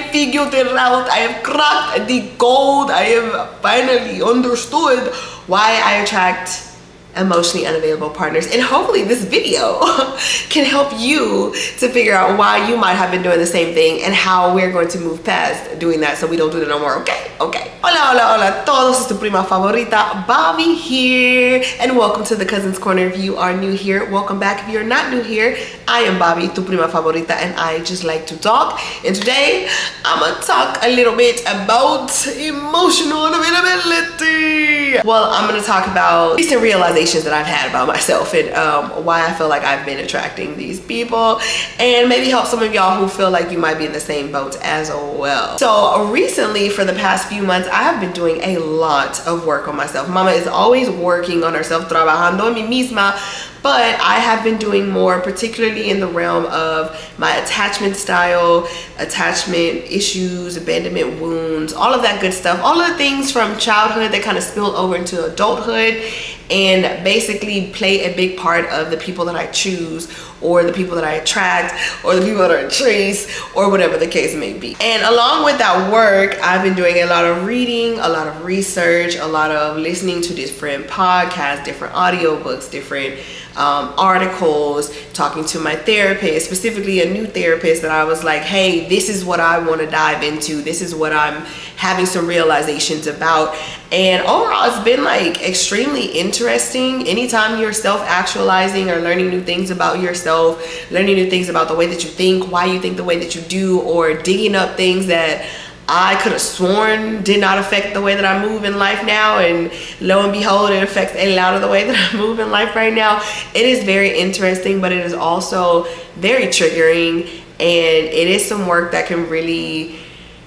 finally figured it out. I have cracked the code. I have finally understood why I attract emotionally unavailable partners, and hopefully this video can help you to figure out why you might have been doing the same thing and how we're going to move past doing that so we don't do it no more. Okay. Hola, hola, hola todos. It's tu prima favorita, Bobby here, and welcome to the Cousins Corner. If you are new here, welcome back. If you're not new here, I am Bobby, tu prima favorita, and I just like to talk. And today I'm gonna talk a little bit about emotional unavailability. Well, I'm gonna talk about recent realizations that I've had about myself and why I feel like I've been attracting these people, and maybe help some of y'all who feel like you might be in the same boat as well. So recently, for the past few months, I have been doing a lot of work on myself. Mama is always working on herself, trabajando en mí misma, but I have been doing more, particularly in the realm of my attachment style, attachment issues, abandonment wounds, all of that good stuff, all of the things from childhood that kind of spill over into adulthood and basically play a big part of the people that I choose, or the people that I attract, or the people that I chase, or whatever the case may be. And along with that work, I've been doing a lot of reading, a lot of research, a lot of listening to different podcasts, different audiobooks, different articles, talking to my therapist, specifically a new therapist that I was like, hey, this is what I want to dive into. This is what I'm having some realizations about. And overall, it's been like extremely interesting. Anytime you're self-actualizing or learning new things about yourself, learning new things about the way that you think, why you think the way that you do, or digging up things that I could have sworn did not affect the way that I move in life now, and lo and behold, it affects a lot of the way that I move in life right now. It is very interesting, but it is also very triggering, and it is some work that can really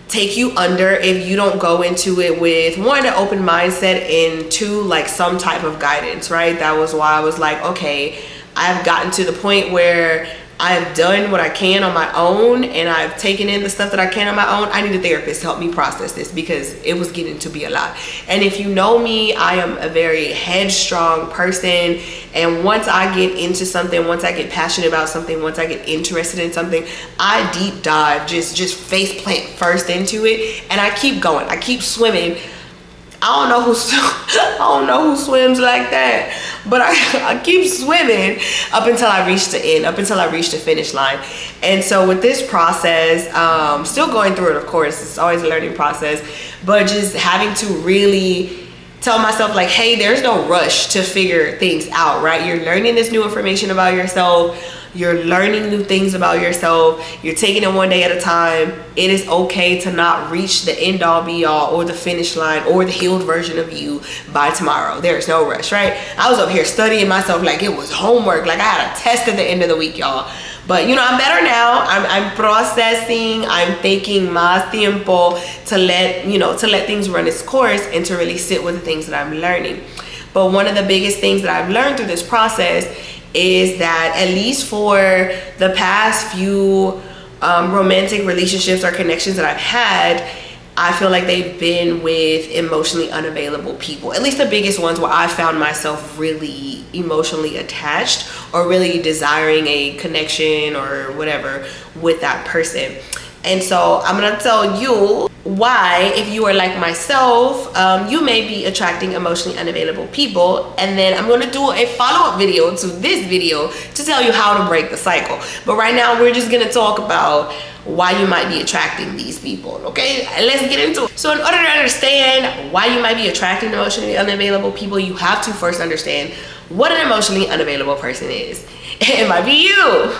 take you under if you don't go into it with, one, an open mindset, and two, like some type of guidance, right? That was why I was like, okay, I've gotten to the point where I've done what I can on my own, and I've taken in the stuff that I can on my own. I need a therapist to help me process this because it was getting to be a lot. And if you know me, I am a very headstrong person, and once I get into something, once I get passionate about something, once I get interested in something, I deep dive, just face plant first into it, and I keep going, I keep swimming. I don't know who swims like that, but I keep swimming up until I reach the end, up until I reach the finish line. And so with this process, still going through it, of course, it's always a learning process, but just having to really tell myself like, hey, there's no rush to figure things out, right? You're learning this new information about yourself. You're learning new things about yourself. You're taking it one day at a time. It is okay to not reach the end all be all or the finish line or the healed version of you by tomorrow. There's no rush, right? I was up here studying myself like it was homework, like I had a test at the end of the week, y'all. But you know, I'm better now. I'm processing. I'm taking más tiempo to let things run its course and to really sit with the things that I'm learning. But one of the biggest things that I've learned through this process is that, at least for the past few romantic relationships or connections that I've had, I feel like they've been with emotionally unavailable people. At least the biggest ones where I found myself really emotionally attached or really desiring a connection or whatever with that person. And so I'm gonna tell you why, if you are like myself, you may be attracting emotionally unavailable people, and then I'm gonna do a follow-up video to this video to tell you how to break the cycle. But right now we're just gonna talk about why you might be attracting these people, okay? Let's get into it. So in order to understand why you might be attracting emotionally unavailable people, you have to first understand what an emotionally unavailable person is. It might be you,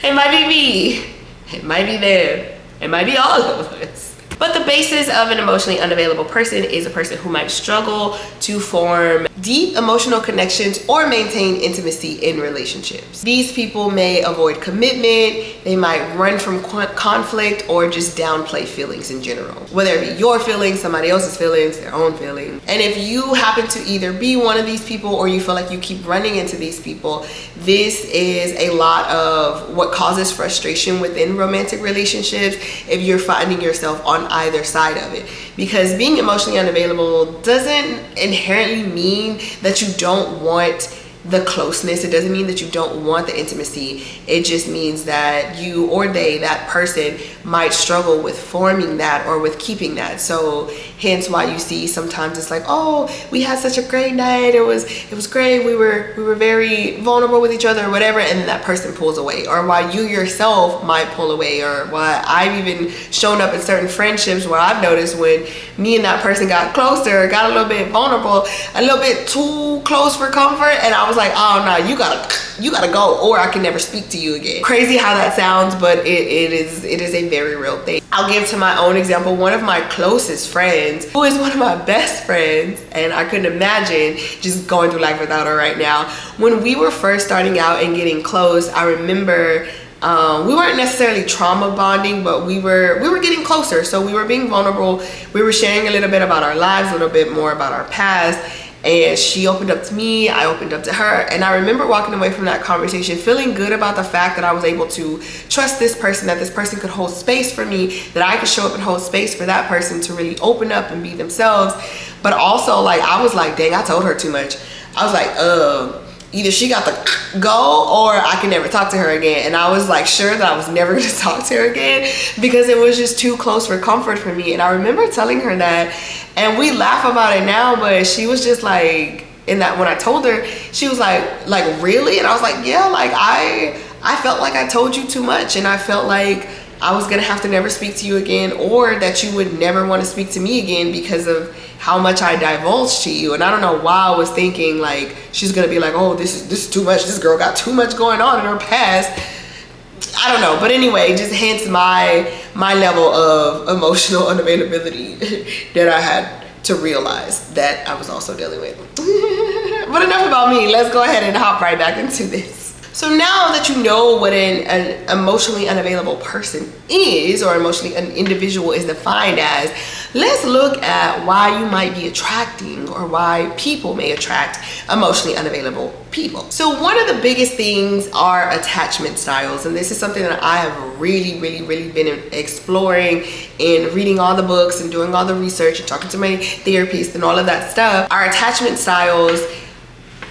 it might be me, it might be them, it might be all of us. But the basis of an emotionally unavailable person is a person who might struggle to form deep emotional connections or maintain intimacy in relationships. These people may avoid commitment, they might run from conflict, or just downplay feelings in general. Whether it be your feelings, somebody else's feelings, their own feelings. And if you happen to either be one of these people or you feel like you keep running into these people, this is a lot of what causes frustration within romantic relationships if you're finding yourself on either side of it. Because being emotionally unavailable doesn't inherently mean that you don't want the closeness. It doesn't mean that you don't want the intimacy. It just means that you or they, that person, might struggle with forming that or with keeping that. So hence why you see sometimes it's like, oh, we had such a great night, it was great, we were very vulnerable with each other or whatever, and then that person pulls away. Or why you yourself might pull away. Or why I've even shown up in certain friendships where I've noticed when me and that person got closer, got a little bit vulnerable, a little bit too close for comfort, and I was like, oh no, you gotta go, or I can never speak to you again. Crazy how that sounds, but it is a very real thing. I'll give to my own example. One of my closest friends, who is one of my best friends, and I couldn't imagine just going through life without her right now. When we were first starting out and getting close, I remember we weren't necessarily trauma bonding, but we were getting closer. So we were being vulnerable. We were sharing a little bit about our lives, a little bit more about our past. And she opened up to me, I opened up to her. And I remember walking away from that conversation feeling good about the fact that I was able to trust this person, that this person could hold space for me, that I could show up and hold space for that person to really open up and be themselves. But also, like, I was like, dang, I told her too much. I was like, either she got to go or I can never talk to her again. And I was like sure that I was never going to talk to her again because it was just too close for comfort for me. And I remember telling her that, and we laugh about it now, but she was just like, in that, when I told her, she was like really? And I was like, yeah, like I felt like I told you too much, and I felt like I was gonna have to never speak to you again, or that you would never want to speak to me again because of how much I divulged to you. And I don't know why I was thinking like she's gonna be like, oh, this is too much, this girl got too much going on in her past. I don't know, but anyway, just hence my level of emotional unavailability that I had to realize that I was also dealing with. But enough about me, let's go ahead and hop right back into this. So now that you know what an emotionally unavailable person is, or emotionally an individual is defined as, let's look at why you might be attracting, or why people may attract emotionally unavailable people. So one of the biggest things are attachment styles, and this is something that I have really been exploring and reading all the books and doing all the research and talking to my therapist and all of that stuff. Our attachment styles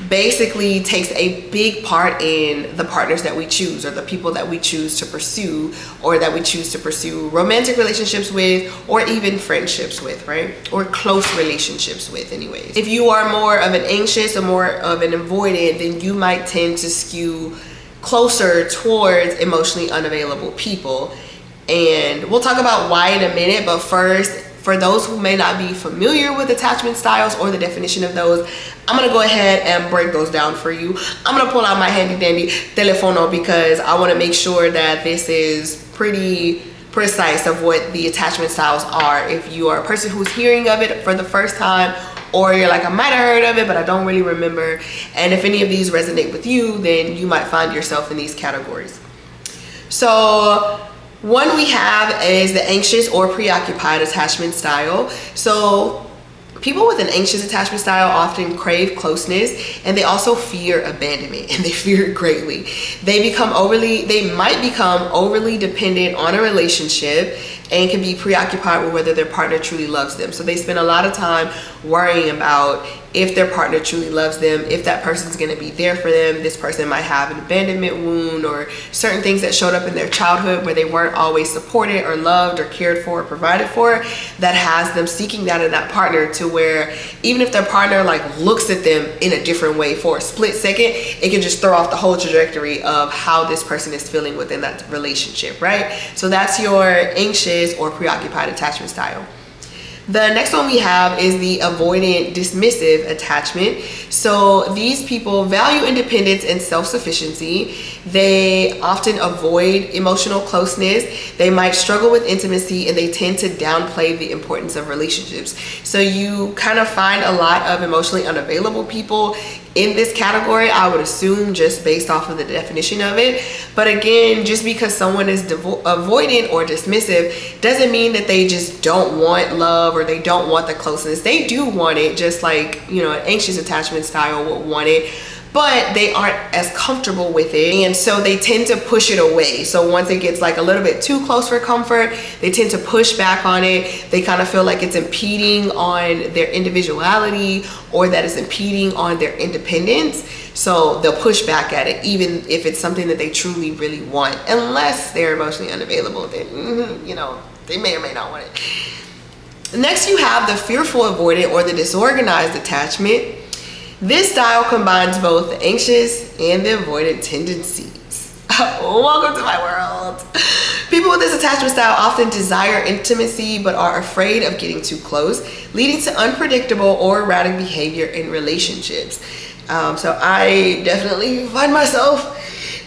basically takes a big part in the partners that we choose, or the people that we choose to pursue, or that we choose to pursue romantic relationships with, or even friendships with, right? Or close relationships with anyways. If you are more of an anxious or more of an avoidant, then you might tend to skew closer towards emotionally unavailable people. And we'll talk about why in a minute, but first, for those who may not be familiar with attachment styles or the definition of those, I'm gonna go ahead and break those down for you. I'm gonna pull out my handy dandy telefono because I wanna make sure that this is pretty precise of what the attachment styles are. If you are a person who's hearing of it for the first time, or you're like, I might have heard of it, but I don't really remember. And if any of these resonate with you, then you might find yourself in these categories. So one we have is the anxious or preoccupied attachment style. So people with an anxious attachment style often crave closeness, and they also fear abandonment, and they fear it greatly. They might become overly dependent on a relationship and can be preoccupied with whether their partner truly loves them. So they spend a lot of time worrying about if their partner truly loves them, if that person's gonna be there for them. This person might have an abandonment wound, or certain things that showed up in their childhood where they weren't always supported or loved or cared for or provided for, that has them seeking that in that partner, to where even if their partner like looks at them in a different way for a split second, it can just throw off the whole trajectory of how this person is feeling within that relationship, right? So that's your anxious or preoccupied attachment style. The next one we have is the avoidant dismissive attachment. So these people value independence and self-sufficiency. They often avoid emotional closeness. They might struggle with intimacy, and they tend to downplay the importance of relationships. So you kind of find a lot of emotionally unavailable people in this category, I would assume, just based off of the definition of it. But again, just because someone is avoidant or dismissive doesn't mean that they just don't want love or they don't want the closeness. They do want it, just like, you know, an anxious attachment style would want it. but they aren't as comfortable with it, and so they tend to push it away. So once it gets like a little bit too close for comfort, they tend to push back on it. They kind of feel like it's impeding on their individuality, or that it's impeding on their independence. So they'll push back at it, even if it's something that they truly really want. Unless they're emotionally unavailable, then you know, they may or may not want it. Next, you have the fearful avoidant or the disorganized attachment. This style combines both the anxious and the avoidant tendencies. Welcome to my world. People with this attachment style often desire intimacy but are afraid of getting too close, leading to unpredictable or erratic behavior in relationships. So I definitely find myself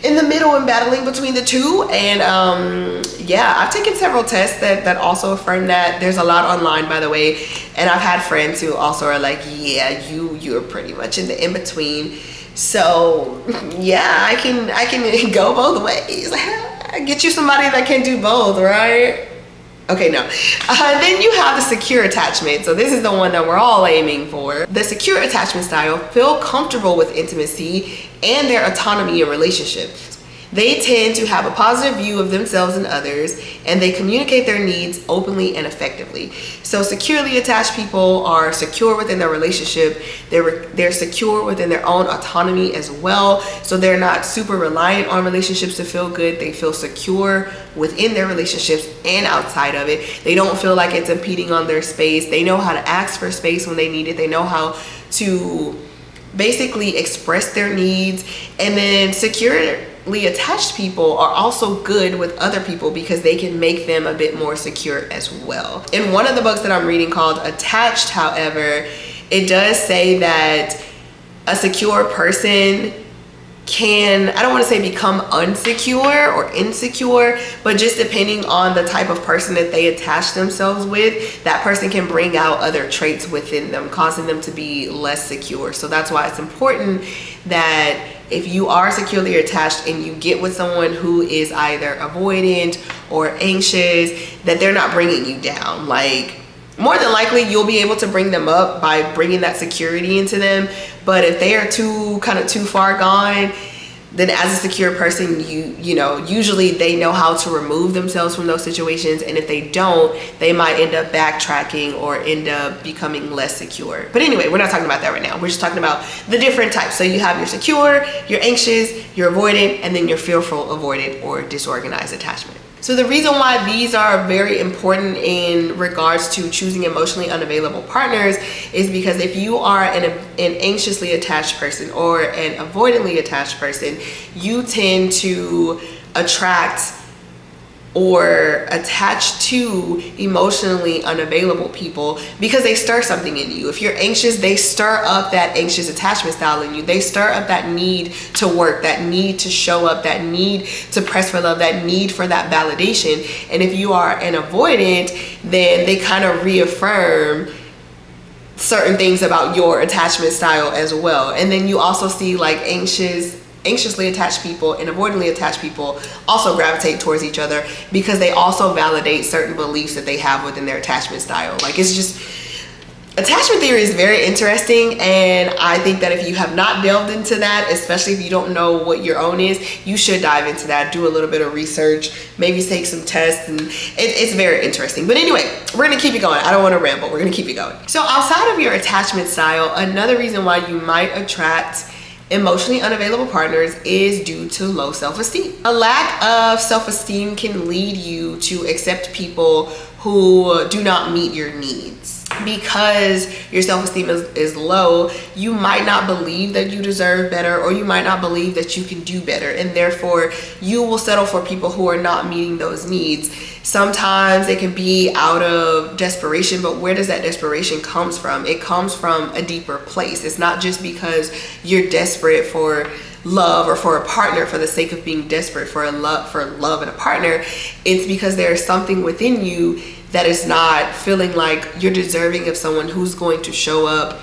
in the middle and battling between the two, and yeah, I've taken several tests that also affirm that. There's a lot online, by the way, and I've had friends who also are like, yeah, you're pretty much in the in-between. So yeah, I can go both ways. Get you somebody that can do both, right? Okay, no. Then you have the secure attachment. So this is the one that we're all aiming for. The secure attachment style feel comfortable with intimacy and their autonomy in relationships. They tend to have a positive view of themselves and others, and they communicate their needs openly and effectively. So securely attached people are secure within their relationship. They're secure within their own autonomy as well. So they're not super reliant on relationships to feel good. They feel secure within their relationships and outside of it. They don't feel like it's impeding on their space. They know how to ask for space when they need it. They know how to basically express their needs. And then securely attached people are also good with other people because they can make them a bit more secure as well. In one of the books that I'm reading called Attached, however, it does say that a secure person can, I don't want to say become unsecure or insecure, but just depending on the type of person that they attach themselves with, that person can bring out other traits within them, causing them to be less secure. So that's why it's important that if you are securely attached and you get with someone who is either avoidant or anxious, that they're not bringing you down. Like, more than likely you'll be able to bring them up by bringing that security into them, but if they are too far gone, then as a secure person, you know, usually they know how to remove themselves from those situations, and if they don't, they might end up backtracking or end up becoming less secure. But anyway, we're not talking about that right now. We're just talking about the different types. So you have your secure, your anxious, your avoidant, and then your fearful avoidant or disorganized attachment. So the reason why these are very important in regards to choosing emotionally unavailable partners is because if you are an anxiously attached person or an avoidantly attached person, you tend to attract or attach to emotionally unavailable people because they stir something in you. If you're anxious, they stir up that anxious attachment style in you. They stir up that need to work, that need to show up, that need to press for love, that need for that validation. And if you are an avoidant, then they kind of reaffirm certain things about your attachment style as well. And then you also see like anxiously attached people and avoidantly attached people also gravitate towards each other because they also validate certain beliefs that they have within their attachment style. Like, it's just, attachment theory is very interesting, and I think that if you have not delved into that, especially if you don't know what your own is, you should dive into that, do a little bit of research, maybe take some tests, and it's very interesting. But anyway, we're gonna keep it going. I don't want to ramble, we're gonna keep it going. So outside of your attachment style, another reason why you might attract emotionally unavailable partners is due to low self-esteem. A lack of self-esteem can lead you to accept people who do not meet your needs. Because your self-esteem is low, you might not believe that you deserve better, or you might not believe that you can do better, and therefore you will settle for people who are not meeting those needs. Sometimes it can be out of desperation, but where does that desperation comes from? It comes from a deeper place. It's not just because you're desperate for love or for a partner for the sake of being desperate for love and a partner. It's because there's something within you that is not feeling like you're deserving of someone who's going to show up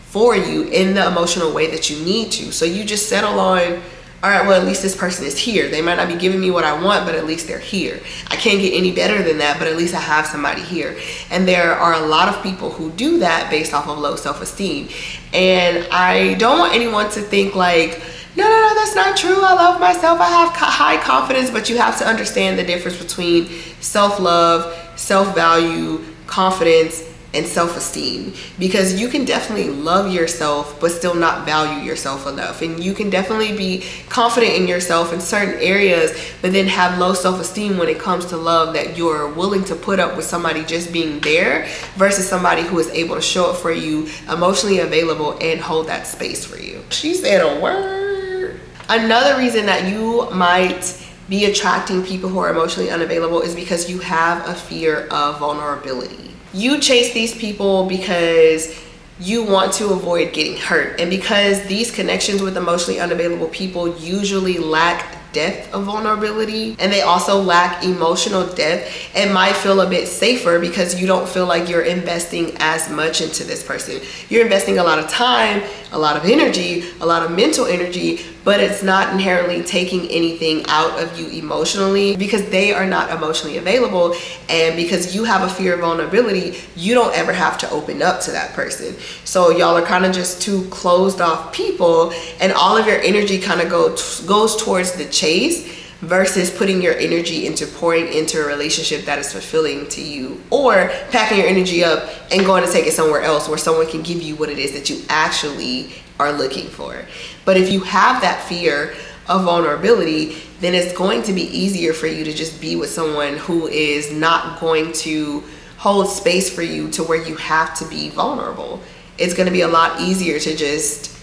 for you in the emotional way that you need to. So you just settle on all right, well, at least this person is here. They might not be giving me what I want, but at least they're here. I can't get any better than that, but at least I have somebody here. And there are a lot of people who do that based off of low self-esteem. And I don't want anyone to think like, no, that's not true. I love myself. I have high confidence. But you have to understand the difference between self-love, self-value, confidence, and self-esteem, because you can definitely love yourself but still not value yourself enough, and you can definitely be confident in yourself in certain areas but then have low self-esteem when it comes to love, that you're willing to put up with somebody just being there versus somebody who is able to show up for you, emotionally available, and hold that space for you. She said a word. Another reason that you might be attracting people who are emotionally unavailable is because you have a fear of vulnerability. You chase these people because you want to avoid getting hurt, and because these connections with emotionally unavailable people usually lack depth of vulnerability, and they also lack emotional depth, it might feel a bit safer because you don't feel like you're investing as much into this person. You're investing a lot of time, a lot of energy, a lot of mental energy, but it's not inherently taking anything out of you emotionally because they are not emotionally available. And because you have a fear of vulnerability, you don't ever have to open up to that person. So y'all are kind of just two closed off people, and all of your energy kind of goes towards the chase versus putting your energy into pouring into a relationship that is fulfilling to you, or packing your energy up and going to take it somewhere else where someone can give you what it is that you actually are looking for. But if you have that fear of vulnerability, then it's going to be easier for you to just be with someone who is not going to hold space for you to where you have to be vulnerable. It's going to be a lot easier to just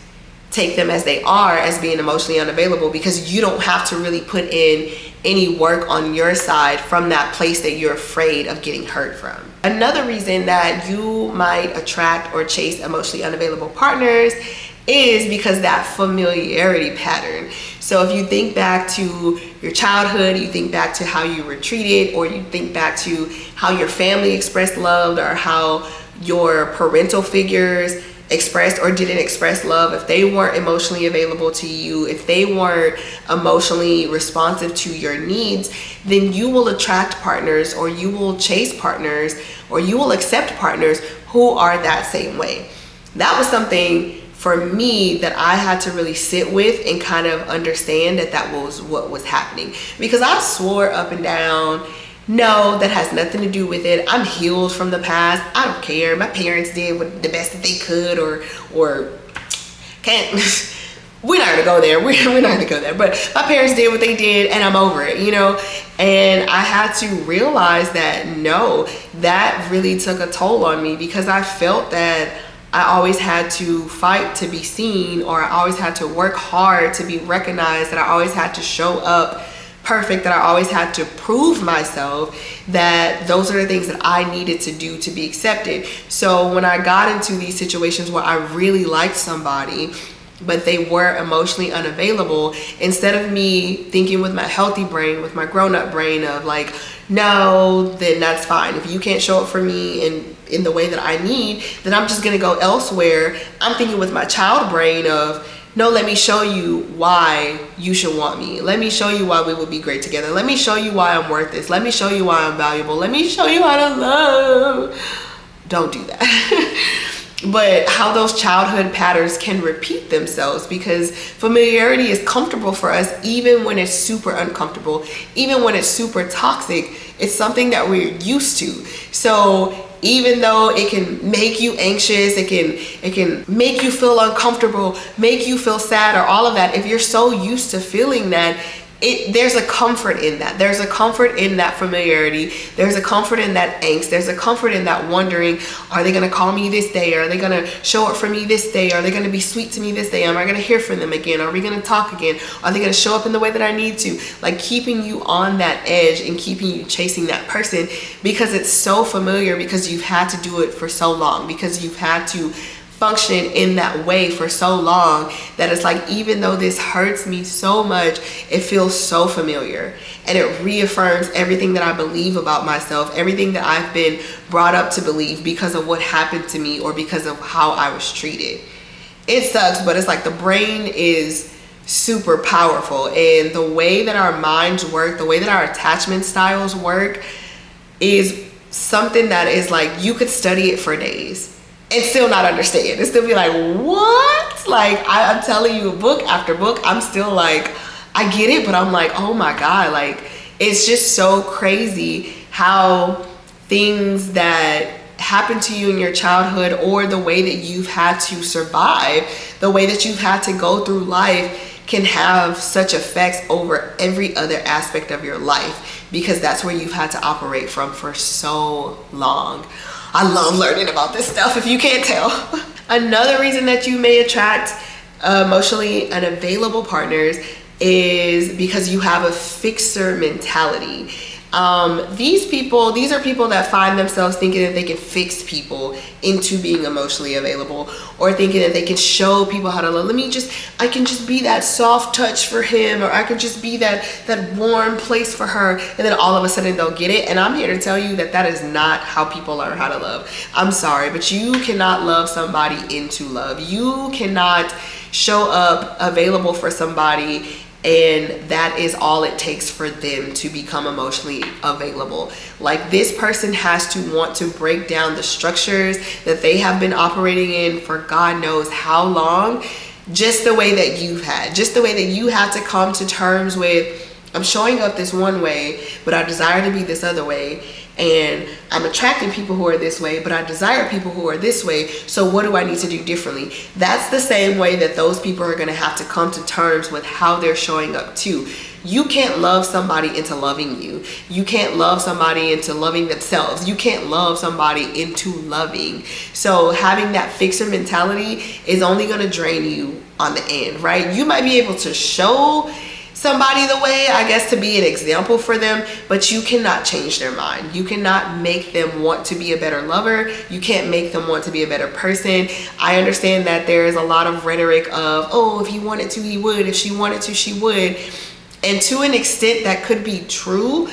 take them as they are, as being emotionally unavailable, because you don't have to really put in any work on your side from that place that you're afraid of getting hurt from. Another reason that you might attract or chase emotionally unavailable partners is because that familiarity pattern. So if you think back to your childhood, you think back to how you were treated, or you think back to how your family expressed love, or how your parental figures expressed or didn't express love, if they weren't emotionally available to you, if they weren't emotionally responsive to your needs, then you will attract partners, or you will chase partners, or you will accept partners who are that same way. That was something for me that I had to really sit with and kind of understand that was what was happening, because I swore up and down, no, that has nothing to do with it. I'm healed from the past. I don't care. My parents did the best that they could, or can't. We're not gonna go there. We're not gonna go there. But my parents did what they did, and I'm over it, you know? And I had to realize that no, that really took a toll on me, because I felt that I always had to fight to be seen, or I always had to work hard to be recognized, that I always had to show up perfect, that I always had to prove myself, that those are the things that I needed to do to be accepted. So when I got into these situations where I really liked somebody, but they were emotionally unavailable, instead of me thinking with my healthy brain, with my grown-up brain of like, no, then that's fine. If you can't show up for me in the way that I need, then I'm just gonna go elsewhere. I'm thinking with my child brain of, no, let me show you why you should want me. Let me show you why we would be great together. Let me show you why I'm worth this. Let me show you why I'm valuable. Let me show you how to love. Don't do that. But how those childhood patterns can repeat themselves, because familiarity is comfortable for us even when it's super uncomfortable, even when it's super toxic. It's something that we're used to. So even though it can make you anxious, it can make you feel uncomfortable, make you feel sad, or all of that, if you're so used to feeling that, there's a comfort in that. There's a comfort in that familiarity. There's a comfort in that angst. There's a comfort in that wondering, are they gonna call me this day? Are they gonna show up for me this day? Are they gonna be sweet to me this day? Am I gonna hear from them again? Are we gonna talk again? Are they gonna show up in the way that I need to? Like, keeping you on that edge and keeping you chasing that person, because it's so familiar, because you've had to do it for so long, because you've had to function in that way for so long, that it's like, even though this hurts me so much, it feels so familiar, and it reaffirms everything that I believe about myself, everything that I've been brought up to believe because of what happened to me or because of how I was treated. It sucks, but it's like the brain is super powerful. And the way that our minds work, the way that our attachment styles work is something that is like, you could study it for days and still not understand, and still be like, what? Like, I'm telling you, book after book, I'm still like, I get it, but I'm like, oh my God, like, it's just so crazy how things that happen to you in your childhood, or the way that you've had to survive, the way that you've had to go through life, can have such effects over every other aspect of your life, because that's where you've had to operate from for so long. I love learning about this stuff, if you can't tell. Another reason that you may attract emotionally unavailable partners is because you have a fixer mentality. These are people that find themselves thinking that they can fix people into being emotionally available, or thinking that they can show people how to love. I can just be that soft touch for him, or I can just be that warm place for her, and then all of a sudden they'll get it. And I'm here to tell you that is not how people learn how to love. I'm sorry, but you cannot love somebody into love. You cannot show up available for somebody and that is all it takes for them to become emotionally available. Like, this person has to want to break down the structures that they have been operating in for God knows how long, just the way that you've had, just the way that you have to come to terms with, I'm showing up this one way, but I desire to be this other way. And I'm attracting people who are this way, but I desire people who are this way. So what do I need to do differently? That's the same way that those people are going to have to come to terms with how they're showing up too. You can't love somebody into loving you. You can't love somebody into loving themselves. You can't love somebody into loving. So having that fixer mentality is only going to drain you on the end, right? You might be able to show somebody the way, I guess, to be an example for them, but you cannot change their mind. You cannot make them want to be a better lover. You can't make them want to be a better person. I understand that there is a lot of rhetoric of, oh, if he wanted to, he would. If she wanted to, she would. And to an extent, that could be true.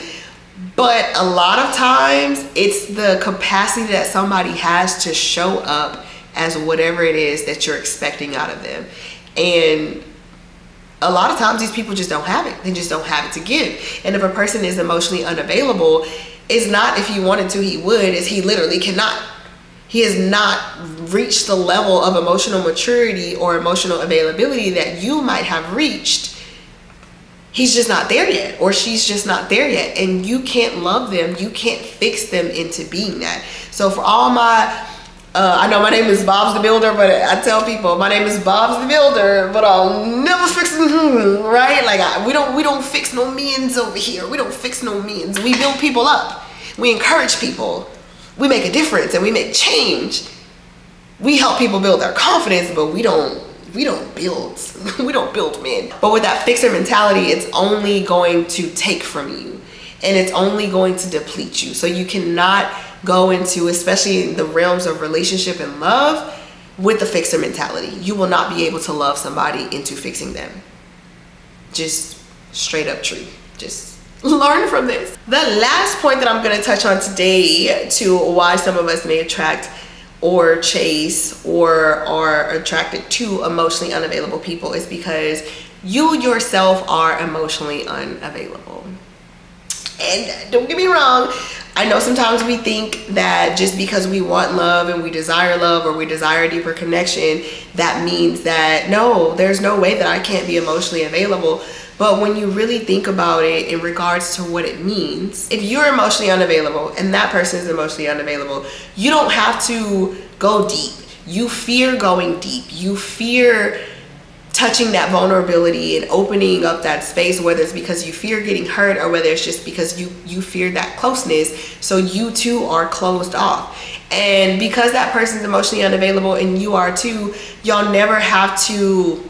But a lot of times, it's the capacity that somebody has to show up as whatever it is that you're expecting out of them. And a lot of times these people just don't have it. They just don't have it to give. And if a person is emotionally unavailable, it's not if he wanted to, he would. It's he literally cannot. He has not reached the level of emotional maturity or emotional availability that you might have reached. He's just not there yet, or she's just not there yet. And you can't love them. You can't fix them into being that. So for all my I know my name is Bob's the Builder, but I tell people my name is Bob's the Builder, but I'll never fix them, right? Like, we don't fix no means over here. We don't fix no means. We build people up. We encourage people. We make a difference and we make change. We help people build their confidence, but we don't build men. But with that fixer mentality, it's only going to take from you, and it's only going to deplete you. So you cannot go into, especially in the realms of relationship and love, with the fixer mentality. You will not be able to love somebody into fixing them. Just straight up true. Just learn from this. The last point that I'm going to touch on today to why some of us may attract or chase or are attracted to emotionally unavailable people is because you yourself are emotionally unavailable. And don't get me wrong, I know sometimes we think that just because we want love and we desire love, or we desire a deeper connection, that means that no, there's no way that I can't be emotionally available. But when you really think about it in regards to what it means, if you're emotionally unavailable and that person is emotionally unavailable, you don't have to go deep. You fear going deep. You fear touching that vulnerability and opening up that space, whether it's because you fear getting hurt or whether it's just because you fear that closeness. So you too are closed off. And because that person's emotionally unavailable and you are too, y'all never have to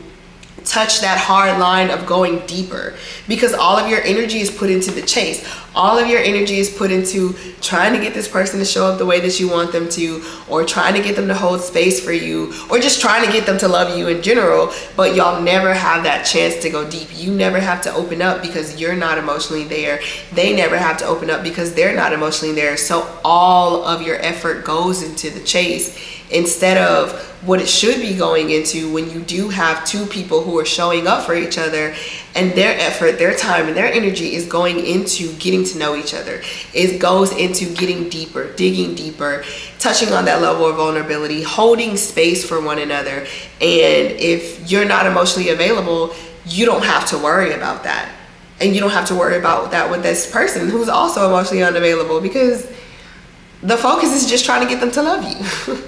touch that hard line of going deeper, because all of your energy is put into the chase. all of your energy is put into trying to get this person to show up the way that you want them to, or trying to get them to hold space for you, or just trying to get them to love you in general, but y'all never have that chance to go deep. You never have to open up because you're not emotionally there. They never have to open up because they're not emotionally there. So all of your effort goes into the chase instead of what it should be going into when you do have two people who are showing up for each other, and their effort, their time, and their energy is going into getting to know each other. It goes into getting deeper, digging deeper, touching on that level of vulnerability, holding space for one another. And if you're not emotionally available, you don't have to worry about that. And you don't have to worry about that with this person who's also emotionally unavailable, because the focus is just trying to get them to love you.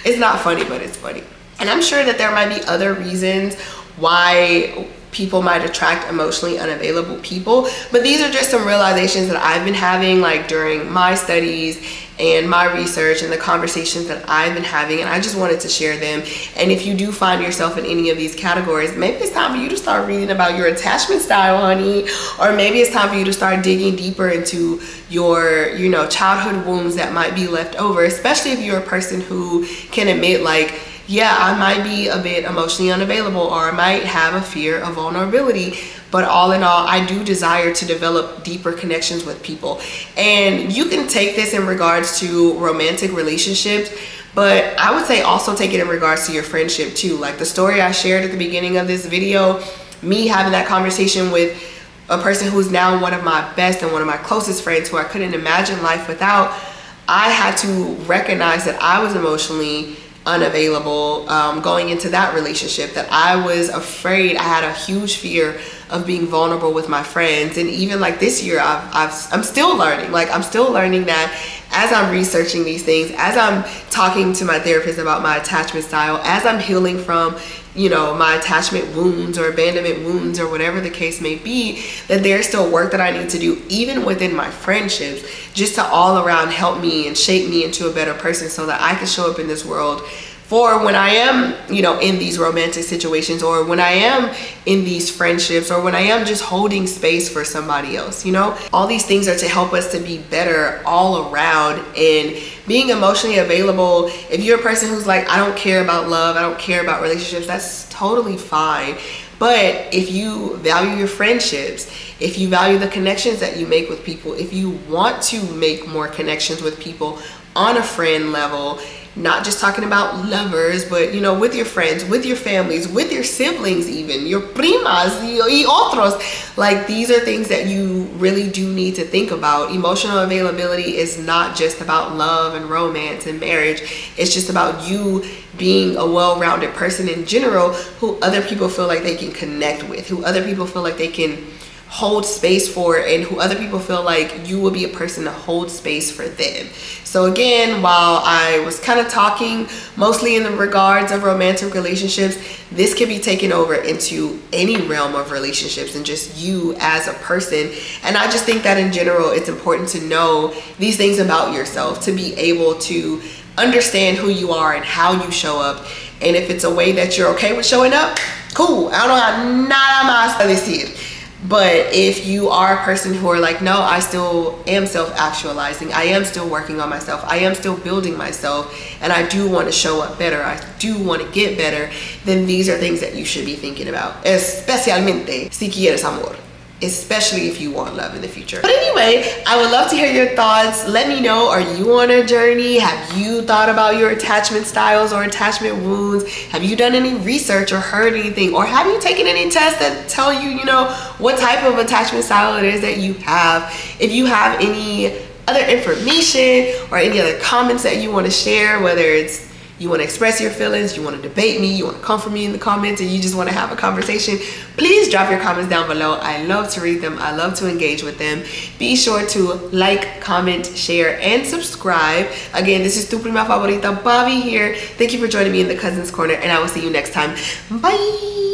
It's not funny, but it's funny. And I'm sure that there might be other reasons why people might attract emotionally unavailable people, but these are just some realizations that I've been having, like during my studies and my research and the conversations that I've been having, and I just wanted to share them. And if you do find yourself in any of these categories, maybe it's time for you to start reading about your attachment style, honey, or maybe it's time for you to start digging deeper into your, you know, childhood wounds that might be left over, especially if you're a person who can admit, like, yeah, I might be a bit emotionally unavailable, or I might have a fear of vulnerability, but all in all, I do desire to develop deeper connections with people. And you can take this in regards to romantic relationships, but I would say also take it in regards to your friendship too. Like the story I shared at the beginning of this video, me having that conversation with a person who's now one of my best and one of my closest friends who I couldn't imagine life without. I had to recognize that I was emotionally unavailable going into that relationship, that I was afraid. I had a huge fear of being vulnerable with my friends. And even like this year, I'm still learning. Like I'm still learning that as I'm researching these things, as I'm talking to my therapist about my attachment style, as I'm healing from, you know, my attachment wounds or abandonment wounds or whatever the case may be, that there's still work that I need to do even within my friendships, just to all around help me and shape me into a better person so that I can show up in this world for when I am, you know, in these romantic situations, or when I am in these friendships, or when I am just holding space for somebody else, you know. All these things are to help us to be better all around. And being emotionally available, if you're a person who's like, I don't care about love, I don't care about relationships, that's totally fine. But if you value your friendships, if you value the connections that you make with people, if you want to make more connections with people on a friend level, not just talking about lovers, but, you know, with your friends, with your families, with your siblings, even your primas y otros, like these are things that you really do need to think about. Emotional availability is not just about love and romance and marriage. It's just about you being a well-rounded person in general, who other people feel like they can connect with, who other people feel like they can hold space for, and who other people feel like you will be a person to hold space for them. So again, while I was kind of talking mostly in the regards of romantic relationships, this can be taken over into any realm of relationships and just you as a person. And I just think that in general, it's important to know these things about yourself, to be able to understand who you are and how you show up. And if it's a way that you're okay with showing up, cool. I don't have nada más a decir. But if you are a person who are like, no, I still am self-actualizing, I am still working on myself, I am still building myself, and I do want to show up better, I do want to get better, then these are things that you should be thinking about. Especialmente si quieres amor. Especially if you want love in the future. But anyway, I would love to hear your thoughts. Let me know, are you on a journey? Have you thought about your attachment styles or attachment wounds? Have you done any research or heard anything? Or have you taken any tests that tell you, you know, what type of attachment style it is that you have? If you have any other information or any other comments that you want to share, whether it's you want to express your feelings, you want to debate me, you want to come for me in the comments, and you just want to have a conversation, please drop your comments down below. I love to read them. I love to engage with them. Be sure to like, comment, share, and subscribe. Again, this is Tu Prima Favorita, Bobby here. Thank you for joining me in the Cousins Corner, and I will see you next time. Bye.